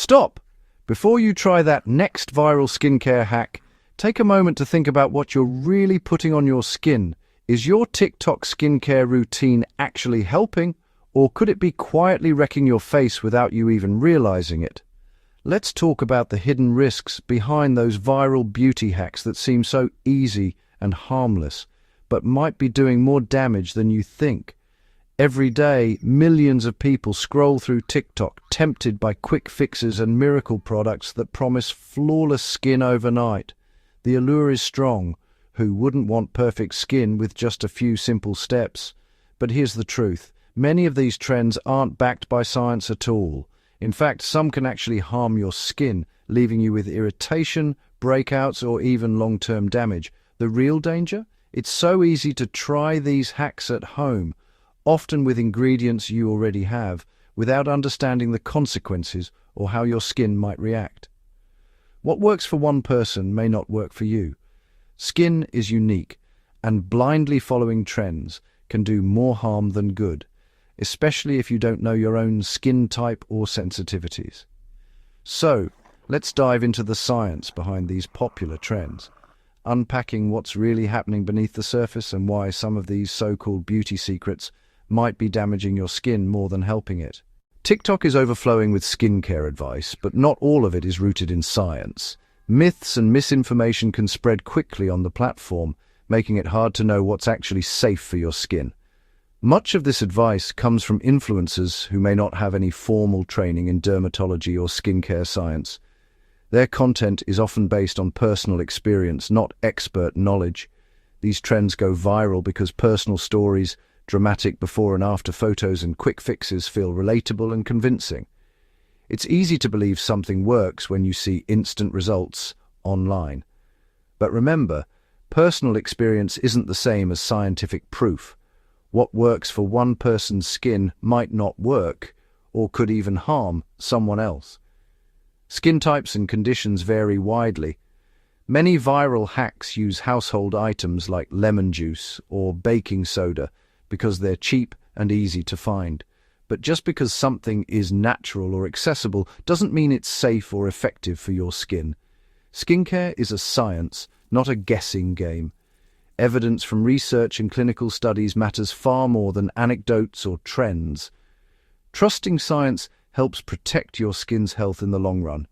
stop! Before you try that next viral skincare hack, take a moment to think about what you're really putting on your skin. Is your TikTok skincare routine actually helping, or could it be quietly wrecking your face without you even realizing it? Let's talk about the hidden risks behind those viral beauty hacks that seem so easy and harmless, but might be doing more damage than you think. Every day, millions of people scroll through TikTok, tempted by quick fixes and miracle products that promise flawless skin overnight. The allure is strong. Who wouldn't want perfect skin with just a few simple steps? But here's the truth. Many of these trends aren't backed by science at all. In fact, some can actually harm your skin, leaving you with irritation, breakouts, or even long-term damage. The real danger? It's so easy to try these hacks at home, often with ingredients you already have, without understanding the consequences or how your skin might react. What works for one person may not work for you. Skin is unique, and blindly following trends can do more harm than good, especially if you don't know your own skin type or sensitivities. So, let's dive into the science behind these popular trends, unpacking what's really happening beneath the surface and why some of these so-called beauty secrets might be damaging your skin more than helping it. TikTok is overflowing with skincare advice, but not all of it is rooted in science. Myths and misinformation can spread quickly on the platform, making it hard to know what's actually safe for your skin. Much of this advice comes from influencers who may not have any formal training in dermatology or skincare science. Their content is often based on personal experience, not expert knowledge. These trends go viral because personal stories, dramatic before and after photos, and quick fixes feel relatable and convincing. It's easy to believe something works when you see instant results online. But remember, personal experience isn't the same as scientific proof. What works for one person's skin might not work, or could even harm someone else. Skin types and conditions vary widely. Many viral hacks use household items like lemon juice or baking soda because they're cheap and easy to find. But just because something is natural or accessible doesn't mean it's safe or effective for your skin. Skincare is a science, not a guessing game. Evidence from research and clinical studies matters far more than anecdotes or trends. Trusting science helps protect your skin's health in the long run.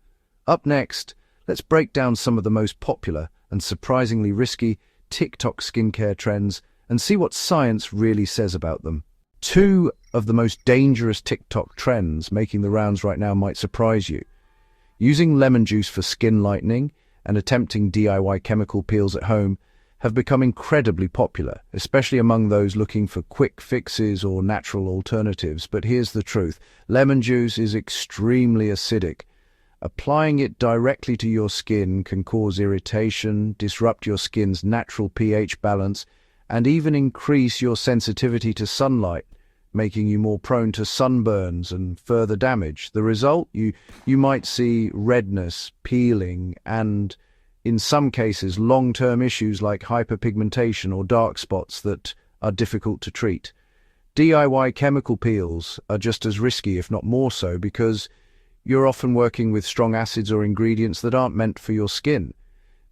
Up next, let's break down some of the most popular and surprisingly risky TikTok skincare trends and see what science really says about them. Two of the most dangerous TikTok trends making the rounds right now might surprise you. Using lemon juice for skin lightening and attempting DIY chemical peels at home have become incredibly popular, especially among those looking for quick fixes or natural alternatives. But here's the truth. Lemon juice is extremely acidic. Applying it directly to your skin can cause irritation, disrupt your skin's natural pH balance, and even increase your sensitivity to sunlight, making you more prone to sunburns and further damage. The result? You might see redness, peeling, and in some cases long-term issues like hyperpigmentation or dark spots that are difficult to treat. DIY chemical peels are just as risky, if not more so, because you're often working with strong acids or ingredients that aren't meant for your skin.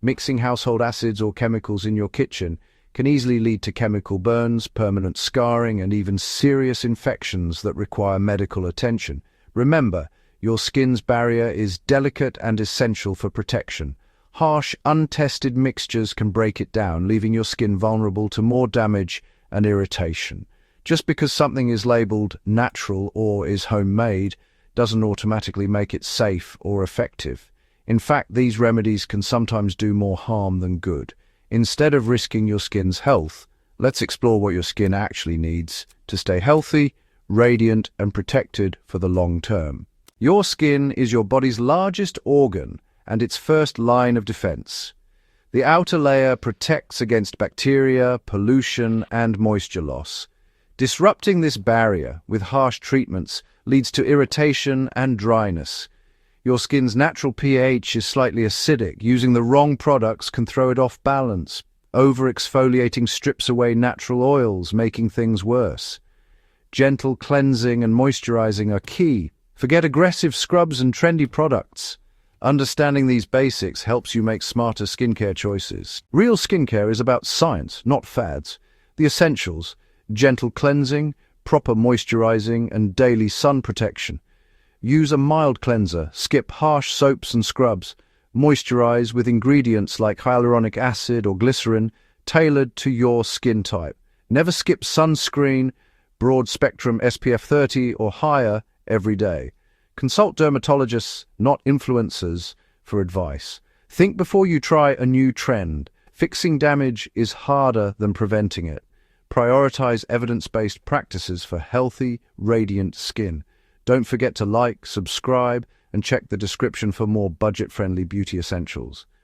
Mixing household acids or chemicals in your kitchen can easily lead to chemical burns, permanent scarring, and even serious infections that require medical attention. Remember, your skin's barrier is delicate and essential for protection. Harsh, untested mixtures can break it down, leaving your skin vulnerable to more damage and irritation. Just because something is labeled natural or is homemade doesn't automatically make it safe or effective. In fact, these remedies can sometimes do more harm than good. Instead of risking your skin's health, let's explore what your skin actually needs to stay healthy, radiant, and protected for the long term. Your skin is your body's largest organ and its first line of defense. The outer layer protects against bacteria, pollution, and moisture loss. Disrupting this barrier with harsh treatments leads to irritation and dryness. Your skin's natural pH is slightly acidic. Using the wrong products can throw it off balance. Over-exfoliating strips away natural oils, making things worse. Gentle cleansing and moisturizing are key. Forget aggressive scrubs and trendy products. Understanding these basics helps you make smarter skincare choices. Real skincare is about science, not fads. The essentials: gentle cleansing, proper moisturizing, and daily sun protection. Use a mild cleanser, skip harsh soaps and scrubs. Moisturize with ingredients like hyaluronic acid or glycerin, tailored to your skin type. Never skip sunscreen, broad spectrum SPF 30 or higher every day. Consult dermatologists, not influencers, for advice. Think before you try a new trend. Fixing damage is harder than preventing it. Prioritize evidence-based practices for healthy, radiant skin. Don't forget to like, subscribe, and check the description for more budget-friendly beauty essentials.